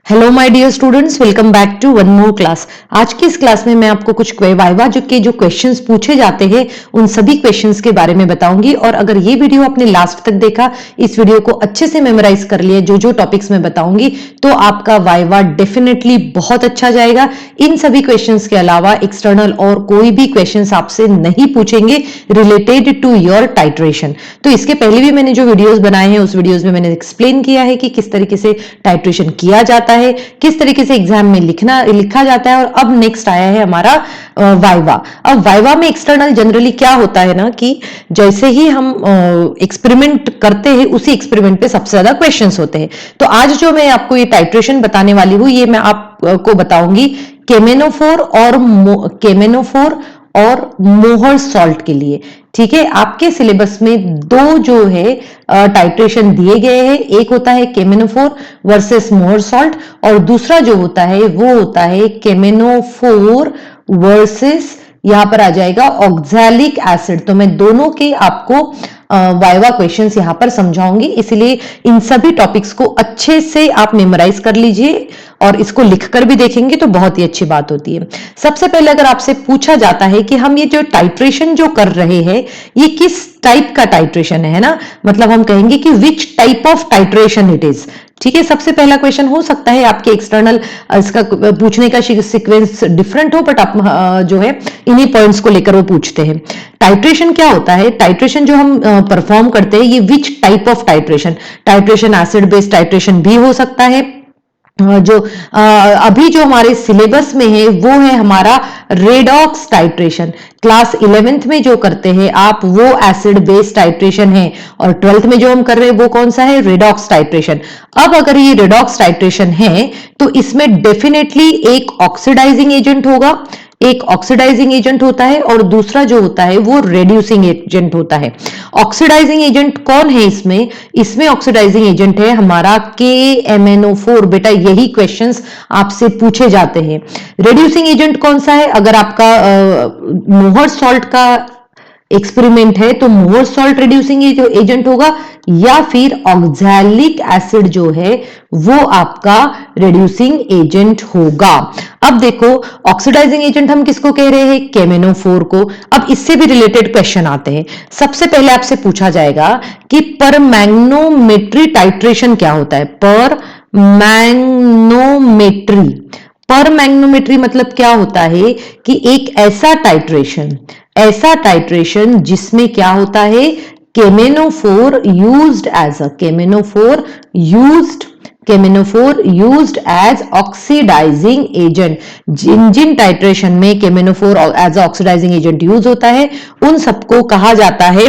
Hello my dear students, welcome back to one more class. आज की इस class में मैं आपको कुछ वाइवा जो क्वेश्चंस पूछे जाते हैं उन सभी क्वेश्चंस के बारे में बताऊंगी। और अगर ये वीडियो आपने लास्ट तक देखा, इस वीडियो को अच्छे से मेमोराइज कर लिया जो टॉपिक्स मैं बताऊंगी, तो आपका वाइवा डेफिनेटली बहुत अच्छा जाएगा। इन सभी क्वेश्चंस के अलावा एक्सटर्नल और कोई भी क्वेश्चंस आपसे नहीं पूछेंगे रिलेटेड टू योर टाइट्रेशन। तो इसके पहले भी मैंने जो वीडियोज बनाए हैं उस वीडियोज में मैंने एक्सप्लेन किया है कि किस तरीके से टाइट्रेशन किया जाता है, किस तरीके से एग्जाम में लिखा जाता है। और अब नेक्स्ट आया है हमारा वाइवा। अब वाइवा में एक्सटर्नल जनरली क्या होता है ना कि जैसे ही हम एक्सपेरिमेंट करते हैं उसी एक्सपेरिमेंट पे सबसे ज्यादा क्वेश्चंस होते हैं। तो आज जो मैं आपको ये टाइट्रेशन बताने वाली हूं ये मैं आपको बताऊंगी केमेनोफोर और मोहर सॉल्ट के लिए। ठीक है, आपके सिलेबस में दो जो है टाइट्रेशन दिए गए हैं। एक होता है केमेनोफोर वर्सेस मोहर सॉल्ट और दूसरा जो होता है वो होता है केमेनोफोर वर्सेस यहां पर आ जाएगा ऑक्सैलिक एसिड। तो मैं दोनों के आपको वाइवा क्वेश्चंस यहां पर समझाऊंगी, इसलिए इन सभी टॉपिक्स को अच्छे से आप मेमोराइज कर लीजिए और इसको लिखकर भी देखेंगे तो बहुत ही अच्छी बात होती है। सबसे पहले अगर आपसे पूछा जाता है कि हम ये जो टाइट्रेशन जो कर रहे हैं ये किस टाइप का टाइट्रेशन है ना, मतलब हम कहेंगे कि which type of titration it is. ठीक है, सबसे पहला क्वेश्चन हो सकता है आपके एक्सटर्नल इसका पूछने का सीक्वेंस डिफरेंट हो, बट आप जो है इन्हीं पॉइंट्स को लेकर वो पूछते हैं। टाइट्रेशन क्या होता है? टाइट्रेशन जो हम परफॉर्म करते हैं ये which type of titration acid based titration भी हो सकता है। जो अभी जो हमारे सिलेबस में है वो है हमारा रेडॉक्स टाइट्रेशन। क्लास 11th में जो करते हैं आप वो एसिड बेस्ड टाइट्रेशन है, और 12th में जो हम कर रहे हैं वो कौन सा है? Redox titration. अब अगर ये रेडॉक्स टाइट्रेशन है तो इसमें डेफिनेटली एक ऑक्सीडाइजिंग एजेंट होगा, एक ऑक्सीडाइजिंग एजेंट होता है और दूसरा जो होता है वो रेड्यूसिंग एजेंट होता है। ऑक्सीडाइजिंग एजेंट कौन है इसमें ऑक्सीडाइजिंग एजेंट है हमारा KMnO4। बेटा यही क्वेश्चंस आपसे पूछे जाते हैं। रेड्यूसिंग एजेंट कौन सा है? अगर आपका मोहर सॉल्ट का एक्सपेरिमेंट है तो मोहर सॉल्ट रिड्यूसिंग एजेंट होगा, या फिर ऑक्सैलिक एसिड जो है वो आपका रिड्यूसिंग एजेंट होगा। अब देखो ऑक्सीडाइजिंग एजेंट हम किसको कह रहे हैं? केमेनोफोर को। अब इससे भी रिलेटेड क्वेश्चन आते हैं। सबसे पहले आपसे पूछा जाएगा कि परमैग्नोमेट्री टाइट्रेशन क्या होता है? परमैग्नोमेट्री मतलब क्या होता है कि एक ऐसा टाइट्रेशन जिसमें क्या होता है? केमेनोफोर यूज्ड एज ऑक्सीडाइजिंग एजेंट। जिन टाइट्रेशन में केमेनोफोर एज ऑक्सीडाइजिंग एजेंट यूज होता है उन सबको कहा जाता है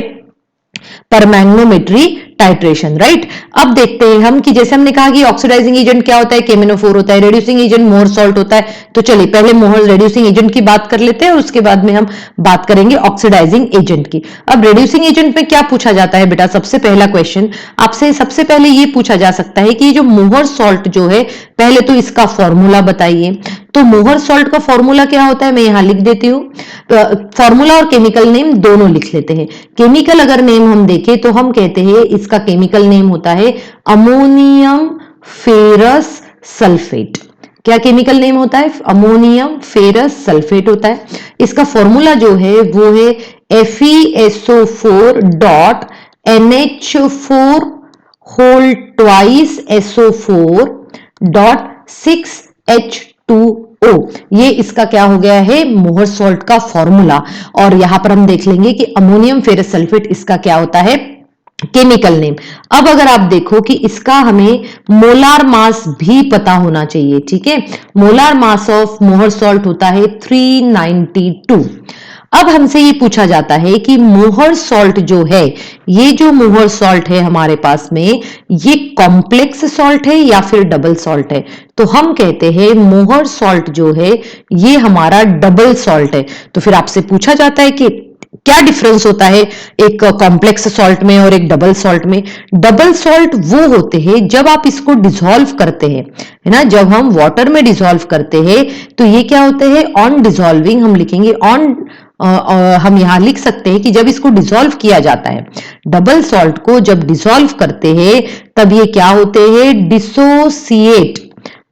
परमैग्नोमेट्री टाइट्रेशन। राइट, अब देखते हैं हम कि जैसे हमने कहा कि ऑक्सीडाइजिंग एजेंट क्या होता है? केमेनोफोर होता है। रेड्यूसिंग एजेंट मोहर सॉल्ट होता है। तो चलिए पहले मोहर रेड्यूसिंग एजेंट की बात कर लेते हैं और उसके बाद में हम बात करेंगे ऑक्सीडाइजिंग एजेंट की। अब रेड्यूसिंग एजेंट में क्या पूछा जाता है बेटा? सबसे पहला क्वेश्चन आपसे सबसे पहले ये पूछा जा सकता है कि जो मोहर सॉल्ट जो है, पहले तो इसका फॉर्मूला बताइए। तो मोहर सॉल्ट का फॉर्मूला क्या होता है? मैं यहां लिख देती हूं। फॉर्मूला और केमिकल नेम दोनों लिख लेते हैं। केमिकल अगर नेम हम देखें तो हम कहते हैं इसका केमिकल नेम होता है अमोनियम फेरस सल्फेट। क्या केमिकल नेम होता है? अमोनियम फेरस सल्फेट होता है। इसका फॉर्मूला जो है वो है FeSO4 dot NH4 whole twice SO4 dot 6H2O। ये इसका क्या हो गया है? मोहर सॉल्ट का फॉर्मूला। और यहां पर हम देख लेंगे कि अमोनियम फेरस सल्फेट इसका क्या होता है? Chemical name. अब अगर आप देखो कि इसका हमें मोलार मास भी पता होना चाहिए। ठीक है, मोलार मास ऑफ मोहर सॉल्ट होता है 392। अब हमसे ये पूछा जाता है कि मोहर सॉल्ट जो है, ये जो मोहर सॉल्ट है हमारे पास में, ये कॉम्प्लेक्स सॉल्ट है या फिर डबल सॉल्ट है? तो हम कहते हैं मोहर सॉल्ट जो है ये हमारा डबल सॉल्ट है। तो फिर आपसे पूछा जाता है कि क्या डिफरेंस होता है एक कॉम्प्लेक्स सॉल्ट में और एक डबल सॉल्ट में? डबल सॉल्ट वो होते हैं जब आप इसको डिसॉल्व करते हैं, है ना। जब हम वाटर में डिसॉल्व करते हैं तो ये क्या होते हैं? ऑन डिसॉल्विंग हम लिखेंगे ऑन हम यहां लिख सकते हैं कि जब इसको डिसॉल्व किया जाता है, डबल सॉल्ट को जब डिसॉल्व करते हैं तब ये क्या होते हैं? डिसोसिएट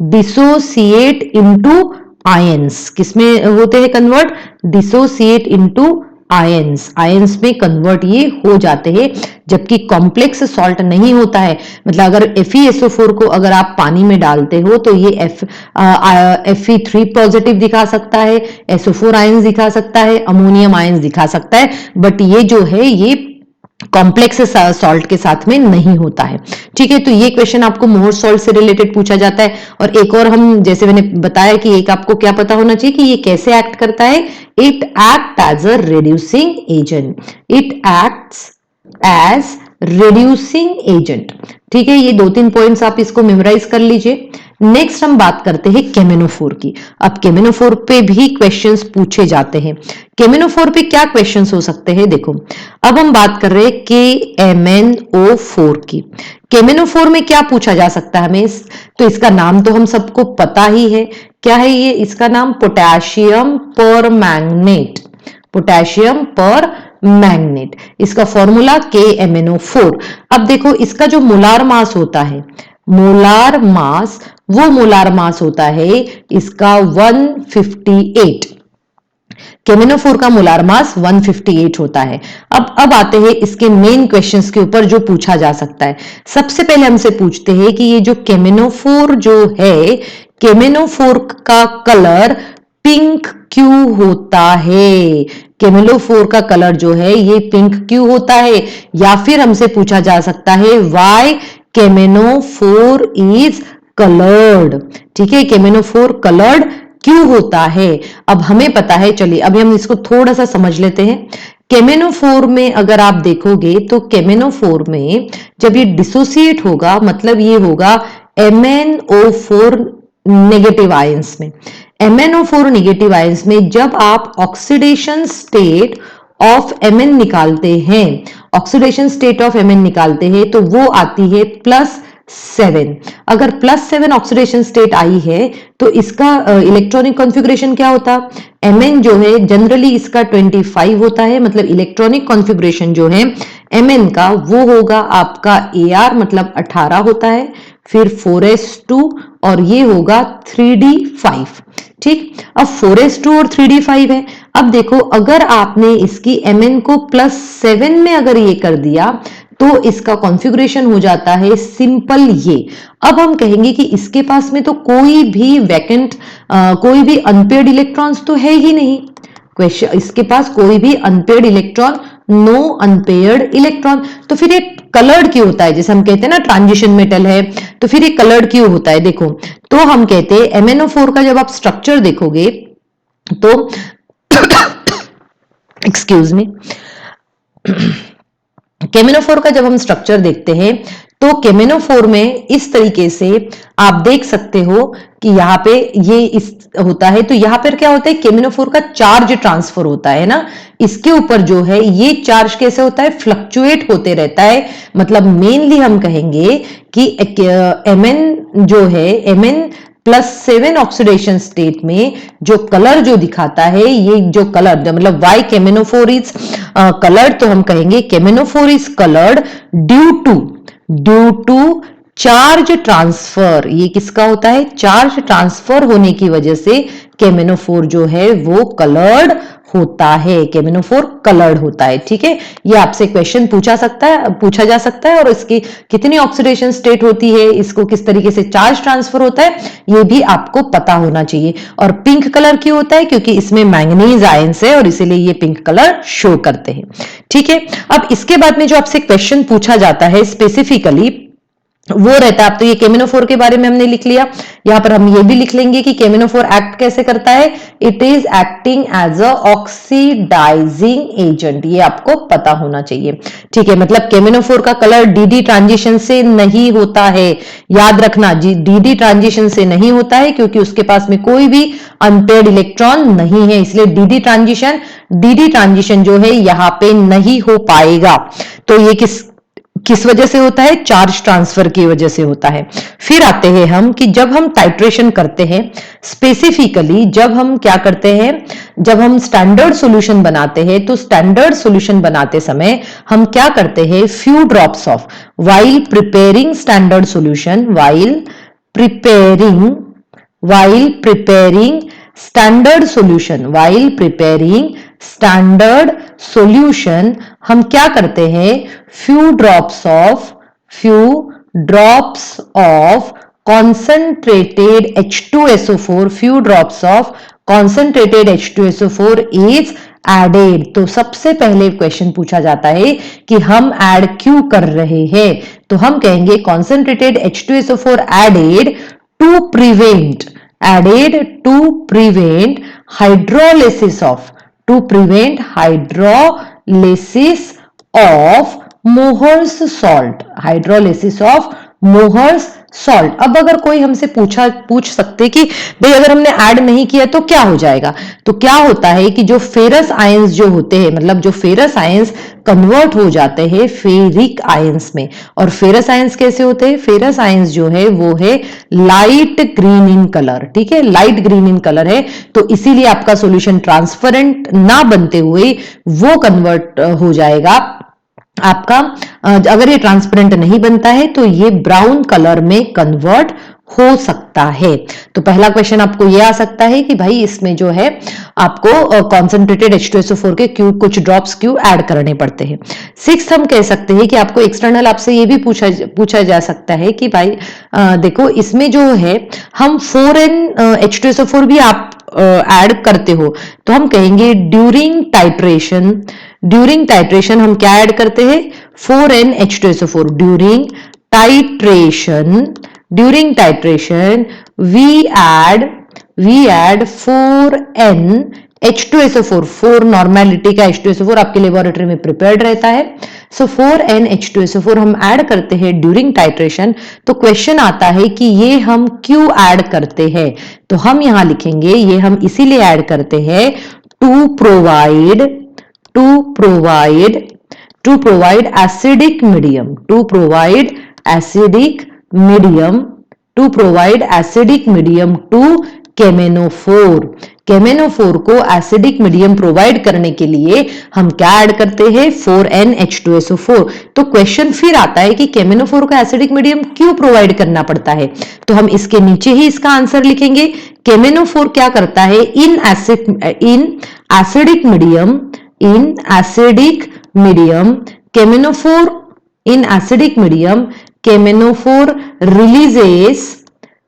डिसोसिएट इनटू आयंस, किसमें होते हैं convert? Dissociate into ions, ions में कन्वर्ट ये हो जाते हैं, जबकि कॉम्प्लेक्स सॉल्ट नहीं होता है। मतलब अगर FeSO4 को अगर आप पानी में डालते हो तो ये Fe3 पॉजिटिव दिखा सकता है, SO4 आयंस दिखा सकता है, अमोनियम आयंस दिखा सकता है, बट ये जो है ये कॉम्प्लेक्स सॉल्ट के साथ में नहीं होता है। ठीक है, तो ये क्वेश्चन आपको मोर सॉल्ट से रिलेटेड पूछा जाता है। और एक और हम, जैसे मैंने बताया कि एक आपको क्या पता होना चाहिए कि ये कैसे एक्ट करता है। It act as a reducing agent, it acts as reducing agent. ठीक है, ये 2-3 पॉइंट्स आप इसको मेमोराइज कर लीजिए। नेक्स्ट हम बात करते हैं केमेनोफोर की। अब केमेनोफोर पे भी क्वेश्चंस पूछे जाते हैं। केमेनोफोर पे क्या क्वेश्चंस हो सकते हैं, देखो अब हम बात कर रहे हैं KMnO4 की। केमेनोफोर में क्या पूछा जा सकता है हमें? तो इसका नाम तो हम सबको पता ही है, क्या है ये? इसका नाम पोटेशियम परमैंगनेट, पोटेशियम पर मैग्नेट, इसका फॉर्मूला KMnO4। अब देखो इसका जो मोलार मास होता है, मोलार मास, वो मोलार मास होता है इसका 158। केमेनोफोर का मोलार मास 158 होता है। अब आते हैं इसके मेन क्वेश्चंस के ऊपर जो पूछा जा सकता है। सबसे पहले हमसे पूछते हैं कि ये जो केमेनोफोर जो है, केमेनोफोर का कलर पिंक क्यों होता है? केमेनोफोर का कलर जो है ये पिंक क्यों होता है? या फिर हमसे पूछा जा सकता है व्हाई केमेनोफोर इज कलर्ड। ठीक है, केमेनोफोर कलर्ड क्यों होता है? अब हमें पता है, चलिए अभी हम इसको थोड़ा सा समझ लेते हैं। केमेनोफोर में अगर आप देखोगे तो केमेनोफोर में जब ये डिसोसिएट होगा, मतलब ये होगा MnO4 नेगेटिव आयंस में। MnO4 नेगेटिव आयंस में जब आप ऑक्सीडेशन स्टेट ऑफ Mn निकालते हैं, ऑक्सीडेशन स्टेट ऑफ Mn निकालते हैं, तो वो आती है +7। अगर +7 ऑक्सीडेशन स्टेट आई है तो इसका इलेक्ट्रॉनिक कॉन्फ़िगरेशन क्या होता? Mn जो है जनरली इसका 25 होता है, मतलब इलेक्ट्रॉनिक कॉन्फ़िगरेशन जो है Mn का वो होगा आपका Ar, मतलब 18 होता है, फिर 4s2 और ये होगा 3d5। ठीक, अब 4s2 और 3d5 है। अब देखो अगर आपने इसकी Mn को +7 में अगर ये कर दिया तो इसका कॉन्फ़िगरेशन हो जाता है सिंपल ये। अब हम कहेंगे कि इसके पास में तो कोई भी वैकेंट, कोई भी अनपेयर्ड इलेक्ट्रॉन्स तो है ही नहीं। क्वेश्चन, इसके पास कोई भी unpaired electron, no unpaired electron, तो फिर ये कलर्ड क्यों होता है? जैसे हम कहते हैं ना ट्रांजिशन मेटल है, तो फिर ये कलर्ड क्यों होता है? देखो, तो हम कहते हैं MnO4 का जब आप स्ट्रक्चर देखोगे तो एक्सक्यूज मी, केमेनोफोर का जब हम स्ट्रक्चर देखते हैं तो केमेनोफोर में इस तरीके से आप देख सकते हो कि यहाँ पे ये इस होता है, तो यहाँ पर क्या होता है, केमेनोफोर का चार्ज ट्रांसफर होता है ना, इसके ऊपर जो है ये चार्ज कैसे होता है, फ्लक्चुएट होते रहता है। मतलब मेनली हम कहेंगे कि Mn जो है, Mn +7 ऑक्सीडेशन स्टेट में जो कलर जो दिखाता है, ये जो कलर मतलब वाई केमेनोफोर इज कलर्ड, तो हम कहेंगे chromophore is coloured due to charge transfer. ये किसका होता है? चार्ज ट्रांसफर होने की वजह से केमेनोफोर जो है वो कलर्ड होता है, केमेनोफोर कलर्ड होता है। ठीक है, ये आपसे क्वेश्चन पूछा जा सकता है और इसकी कितनी ऑक्सीडेशन स्टेट होती है, इसको किस तरीके से चार्ज ट्रांसफर होता है, ये भी आपको पता होना चाहिए। और पिंक कलर क्यों होता है? क्योंकि इसमें मैंगनीज आयंस है और इसीलिए ये पिंक कलर शो करते हैं। ठीक है, अब इसके बाद में जो आपसे क्वेश्चन पूछा जाता है स्पेसिफिकली वो रहता है, अब तो ये केमेनोफोर के बारे में हमने लिख लिया, यहां पर हम ये भी लिख लेंगे कि केमेनोफोर एक्ट कैसे करता है। It is acting as a oxidising agent, ये आपको पता होना चाहिए। ठीक है, मतलब केमेनोफोर का कलर डीडी ट्रांजिशन से नहीं होता है, याद रखना जी, डीडी ट्रांजिशन से नहीं होता है क्योंकि उसके पास में कोई भी अनपेयर्ड इलेक्ट्रॉन नहीं है, इसलिए डीडी ट्रांजिशन जो है यहां पे नहीं हो पाएगा। तो ये किस वजह से होता है? चार्ज ट्रांसफर की वजह से होता है। फिर आते हैं हम कि जब हम टाइट्रेशन करते हैं, स्पेसिफिकली जब हम क्या करते हैं, जब हम स्टैंडर्ड सॉल्यूशन बनाते हैं, तो स्टैंडर्ड सॉल्यूशन बनाते समय हम क्या करते हैं, few drops of, while preparing standard solution, while preparing while preparing standard solution, while preparing standard solution हम क्या करते हैं, few drops of concentrated H2SO4, few drops of concentrated H2SO4 is added। तो सबसे पहले क्वेश्चन पूछा जाता है कि हम ऐड क्यों कर रहे हैं, तो हम कहेंगे concentrated H2SO4 added to prevent hydrolysis of Mohr's salt, hydrolysis of Mohr's salt। अब अगर कोई हमसे पूछ सकते कि भाई अगर हमने ऐड नहीं किया तो क्या हो जाएगा, तो क्या होता है कि जो फेरस आयंस जो होते हैं, मतलब जो फेरस आयंस कन्वर्ट हो जाते हैं फेरिक आयंस में। और फेरस आयंस कैसे होते हैं, फेरस आयंस जो है वो है लाइट ग्रीन इन कलर, ठीक है, लाइट ग्रीन इन कलर है। तो इसीलिए आपका सॉल्यूशन ट्रांसपेरेंट ना बनते हुए वो कन्वर्ट हो जाएगा आपका, अगर ये ट्रांसपेरेंट नहीं बनता है तो ये ब्राउन कलर में कन्वर्ट हो सकता है। तो पहला क्वेश्चन आपको ये आ सकता है कि भाई इसमें जो है आपको कॉन्सेंट्रेटेड H2SO4 के कुछ ड्रॉप्स क्यों ऐड करने पड़ते हैं। सिक्स्थ हम कह सकते हैं कि आपको एक्सटर्नल आपसे ये भी पूछा जा सकता है कि भाई देखो इसमें जो है हम 4N H2SO4 भी आप ऐड करते हो, तो हम कहेंगे ड्यूरिंग टाइट्रेशन हम क्या ऐड करते हैं, 4N H2SO4। During titration we add 4N H2SO4, 4 normality का H2SO4 आपके लेबोरेटरी में प्रिपेयर्ड रहता है। सो 4N H2SO4 हम ऐड करते हैं ड्यूरिंग टाइट्रेशन। तो क्वेश्चन आता है कि ये हम क्यों ऐड करते हैं, तो हम यहां लिखेंगे ये हम इसीलिए ऐड करते हैं to provide acidic medium, to chromophore को एसिडिक मीडियम प्रोवाइड करने के लिए हम क्या ऐड करते हैं, 4N H2SO4। तो क्वेश्चन फिर आता है कि केमेनोफोर को एसिडिक मीडियम क्यों प्रोवाइड करना पड़ता है, तो हम इसके नीचे ही इसका आंसर लिखेंगे। केमेनोफोर क्या करता है, in acidic medium chromophore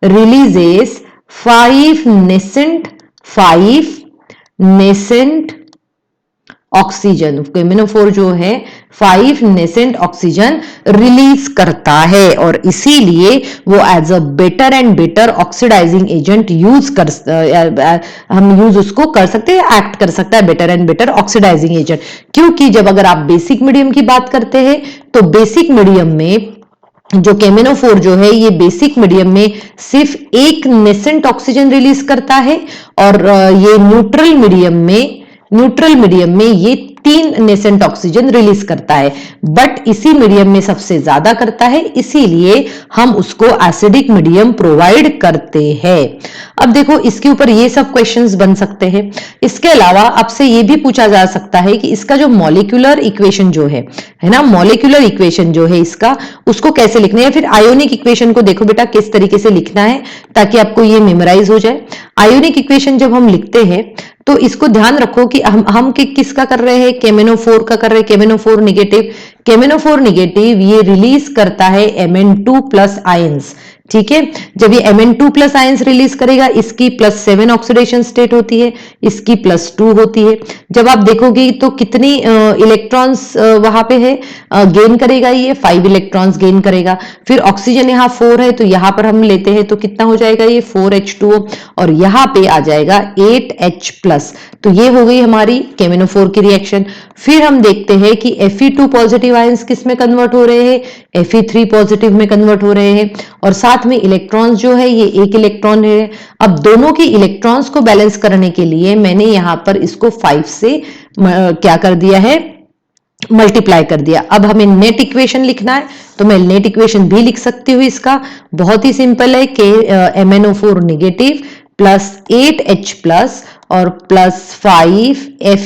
releases 5 nascent oxygen. Chromophore जो है 5 नेसेंट ऑक्सीजन रिलीज करता है और इसीलिए वो as a better and better oxidising agent हम यूज उसको कर सकते हैं, एक्ट कर सकता है better and better oxidising agent. क्योंकि जब अगर आप बेसिक मीडियम की बात करते हैं तो बेसिक मीडियम में जो केमेनोफोर जो है ये बेसिक मीडियम में सिर्फ एक नेसेंट ऑक्सीजन रिलीज करता है और ये न्यूट्रल मीडियम में ये 3 नेसेंट ऑक्सीजन रिलीज करता है, बट इसी मीडियम में सबसे ज्यादा करता है, इसीलिए हम उसको एसिडिक मीडियम प्रोवाइड करते हैं। अब देखो इसके ऊपर ये सब क्वेश्चंस बन सकते हैं। इसके अलावा आपसे ये भी पूछा जा सकता है कि इसका जो मॉलिक्यूलर इक्वेशन जो है ना, मॉलिक्यूलर इक्वेशन जो है इसका, उसको कैसे लिखना है, या फिर आयोनिक इक्वेशन को देखो बेटा किस तरीके से लिखना है ताकि आपको ये मेमोराइज हो जाए। आयोनिक इक्वेशन जब हम लिखते हैं तो इसको ध्यान रखो कि हम किसका कर रहे हैं, केमेनोफोर का कर रहे हैं। केमेनोफोर नेगेटिव ये रिलीज करता है Mn2+ आयंस, ठीक है। जब ये Mn2+ आयंस रिलीज करेगा, इसकी +7 ऑक्सीडेशन स्टेट होती है, इसकी +2 होती है। जब आप देखोगे तो कितनी इलेक्ट्रॉन्स वहां पे है, गेन करेगा, ये 5 इलेक्ट्रॉन्स गेन करेगा। फिर ऑक्सीजन यहाँ 4 है तो यहां पर हम लेते हैं तो कितना हो जाएगा, ये 4H2O और यहाँ पे आ जाएगा 8H+। तो ये हो गई हमारी केमेनोफोर की रिएक्शन। फिर हम देखते हैं कि Fe2 पॉजिटिव आयंस किस में कन्वर्ट हो रहे हैं, Fe3 पॉजिटिव में कन्वर्ट हो रहे हैं और साथ में इलेक्ट्रॉन्स जो है ये एक इलेक्ट्रॉन है। अब दोनों की इलेक्ट्रॉन्स को बैलेंस करने के लिए मैंने यहां पर इसको 5 से क्या कर दिया है, मल्टीप्लाई कर दिया। अब हमें नेट इक्वेशन लिखना है तो मैं नेट इक्वेशन भी लिख सकती हूँ इसका, बहुत ही सिंपल है कि MnO4 नेगेटिव +8H+ और +5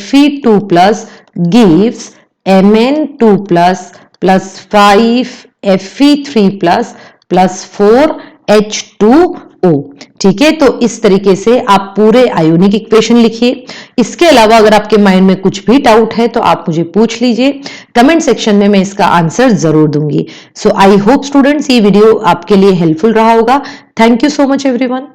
Fe2+ gives Mn2+ +5 Fe3+ +4H2O O। ठीक है, तो इस तरीके से आप पूरे आयोनिक इक्वेशन लिखिए। इसके अलावा अगर आपके माइंड में कुछ भी डाउट है तो आप मुझे पूछ लीजिए, कमेंट सेक्शन में मैं इसका आंसर जरूर दूंगी। सो आई होप स्टूडेंट्स ये वीडियो आपके लिए हेल्पफुल रहा होगा। Thank you so much everyone.